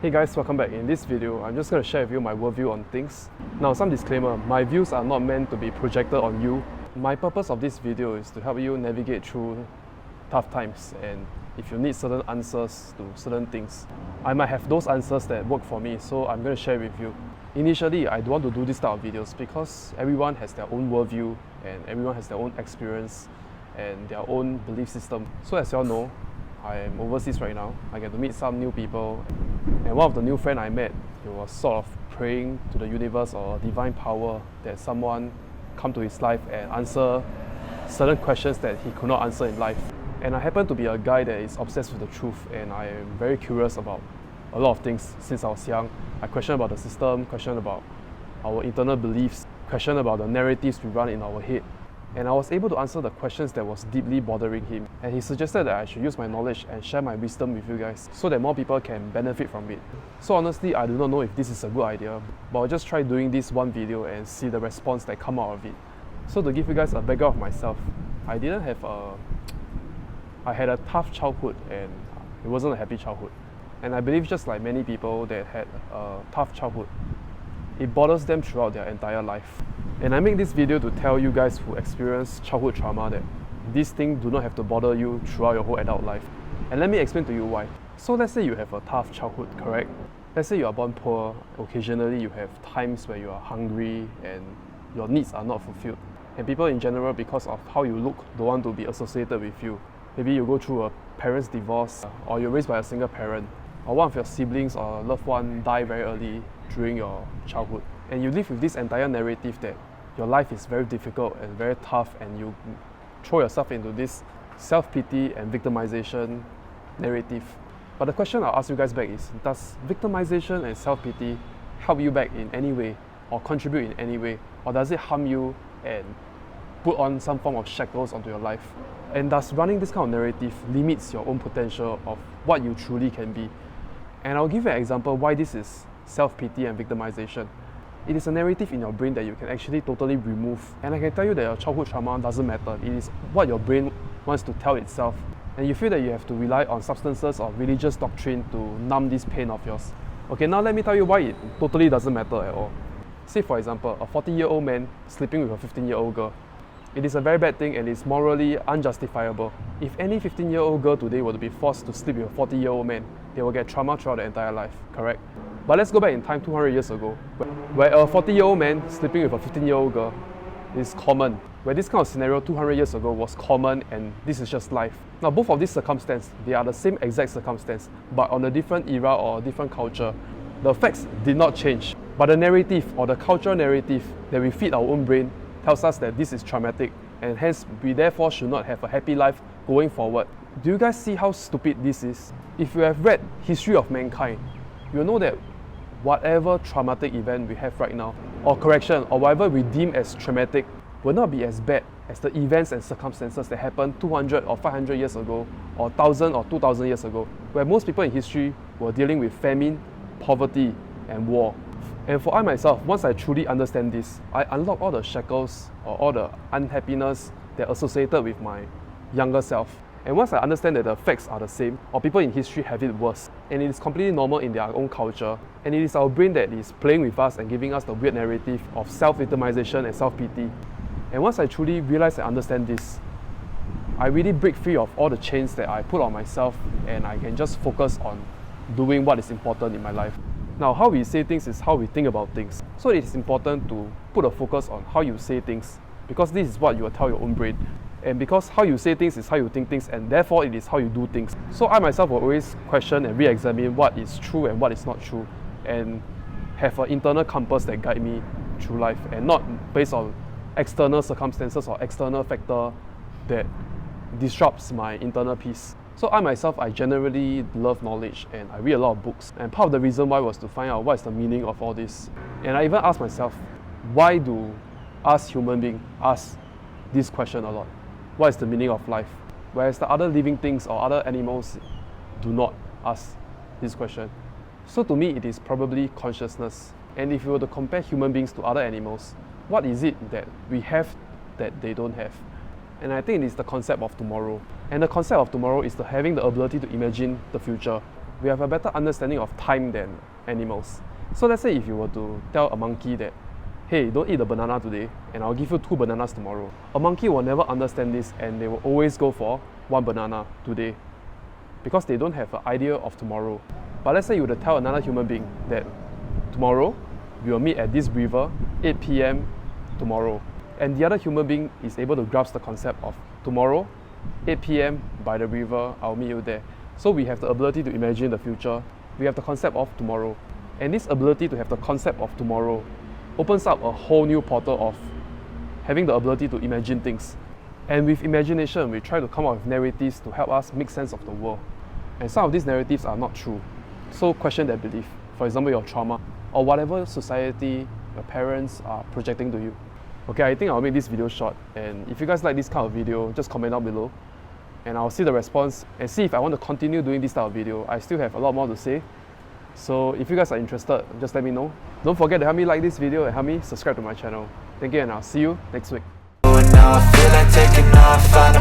Hey guys, welcome back. In this video, I'm just going to share with you my worldview on things. Now, some disclaimer, my views are not meant to be projected on you. My purpose of this video is to help you navigate through tough times, and if you need certain answers to certain things, I might have those answers that work for me, so I'm going to share with you. Initially, I don't want to do this type of videos because everyone has their own worldview and everyone has their own experience and their own belief system. So as you all know, I am overseas right now. I get to meet some new people, and one of the new friends I met, he was sort of praying to the universe or divine power that someone come to his life and answer certain questions that he could not answer in life. And I happen to be a guy that is obsessed with the truth, and I am very curious about a lot of things since I was young. I question about the system, question about our internal beliefs, question about the narratives we run in our head. And I was able to answer the questions that was deeply bothering him. And he suggested that I should use my knowledge and share my wisdom with you guys so that more people can benefit from it. So honestly, I do not know if this is a good idea, but I'll just try doing this one video and see the response that come out of it. So to give you guys a background of myself, I had a tough childhood, and it wasn't a happy childhood. And I believe just like many people that had a tough childhood, it bothers them throughout their entire life. And I make this video to tell you guys who experience childhood trauma that these things do not have to bother you throughout your whole adult life. And let me explain to you why. So let's say you have a tough childhood, correct? Let's say you are born poor. Occasionally you have times where you are hungry and your needs are not fulfilled. And people in general, because of how you look, don't want to be associated with you. Maybe you go through a parent's divorce, or you're raised by a single parent, or one of your siblings or loved one die very early during your childhood. And you live with this entire narrative that your life is very difficult and very tough, and you throw yourself into this self-pity and victimization narrative. But the question I'll ask you guys back is, does victimization and self-pity help you back in any way or contribute in any way? Or does it harm you and put on some form of shackles onto your life? And does running this kind of narrative limits your own potential of what you truly can be? And I'll give you an example why this is self-pity and victimization. It is a narrative in your brain that you can actually totally remove. And I can tell you that your childhood trauma doesn't matter. It is what your brain wants to tell itself. And you feel that you have to rely on substances or religious doctrine to numb this pain of yours. Okay, now let me tell you why it totally doesn't matter at all. Say for example, a 40-year-old man sleeping with a 15-year-old girl. It is a very bad thing and it's morally unjustifiable. If any 15-year-old girl today were to be forced to sleep with a 40-year-old man, they will get trauma throughout their entire life, correct? But let's go back in time 200 years ago, where a 40-year-old man sleeping with a 15-year-old girl is common. Where this kind of scenario 200 years ago was common, and this is just life. Now both of these circumstances, they are the same exact circumstance, but on a different era or a different culture. The facts did not change, but the narrative or the cultural narrative that we feed our own brain tells us that this is traumatic, and hence we therefore should not have a happy life going forward. Do you guys see how stupid this is? If you have read History of Mankind, you'll know that whatever traumatic event we have right now, or correction, or whatever we deem as traumatic, will not be as bad as the events and circumstances that happened 200 or 500 years ago, or 1000 or 2000 years ago, where most people in history were dealing with famine, poverty, and war. And for I myself, once I truly understand this, I unlock all the shackles or all the unhappiness that are associated with my younger self. And once I understand that the facts are the same, or people in history have it worse, and it is completely normal in their own culture, and it is our brain that is playing with us and giving us the weird narrative of self-victimization and self-pity. And once I truly realize and understand this, I really break free of all the chains that I put on myself, and I can just focus on doing what is important in my life. Now, how we say things is how we think about things. So it is important to put a focus on how you say things, because this is what you will tell your own brain. And because how you say things is how you think things, and therefore it is how you do things. So I myself will always question and re-examine what is true and what is not true, and have an internal compass that guide me through life, and not based on external circumstances or external factor that disrupts my internal peace. So I myself, I generally love knowledge, and I read a lot of books. And part of the reason why was to find out what is the meaning of all this. And I even asked myself, why do us human beings ask this question a lot? What is the meaning of life? Whereas the other living things or other animals do not ask this question. So to me, it is probably consciousness. And if you were to compare human beings to other animals, what is it that we have that they don't have? And I think it is the concept of tomorrow. And the concept of tomorrow is having the ability to imagine the future. we have a better understanding of time than animals. So let's say if you were to tell a monkey that, hey, don't eat the banana today and I'll give you 2 bananas tomorrow. A monkey will never understand this and they will always go for 1 banana today because they don't have an idea of tomorrow. But let's say you were to tell another human being that tomorrow we will meet at this river 8 p.m. tomorrow, and the other human being is able to grasp the concept of tomorrow 8 p.m. by the river, I'll meet you there. So we have the ability to imagine the future. We have the concept of tomorrow, and this ability to have the concept of tomorrow opens up a whole new portal of having the ability to imagine things. And with imagination, we try to come up with narratives to help us make sense of the world. And some of these narratives are not true. So question that belief. For example, your trauma or whatever society your parents are projecting to you. Okay, I think I'll make this video short, and if you guys like this kind of video, just comment down below and I'll see the response and see if I want to continue doing this type of video. I still have a lot more to say. So if you guys are interested, just let me know. Don't forget to help me like this video and help me subscribe to my channel. Thank you, and I'll see you next week. Now I feel like taking off.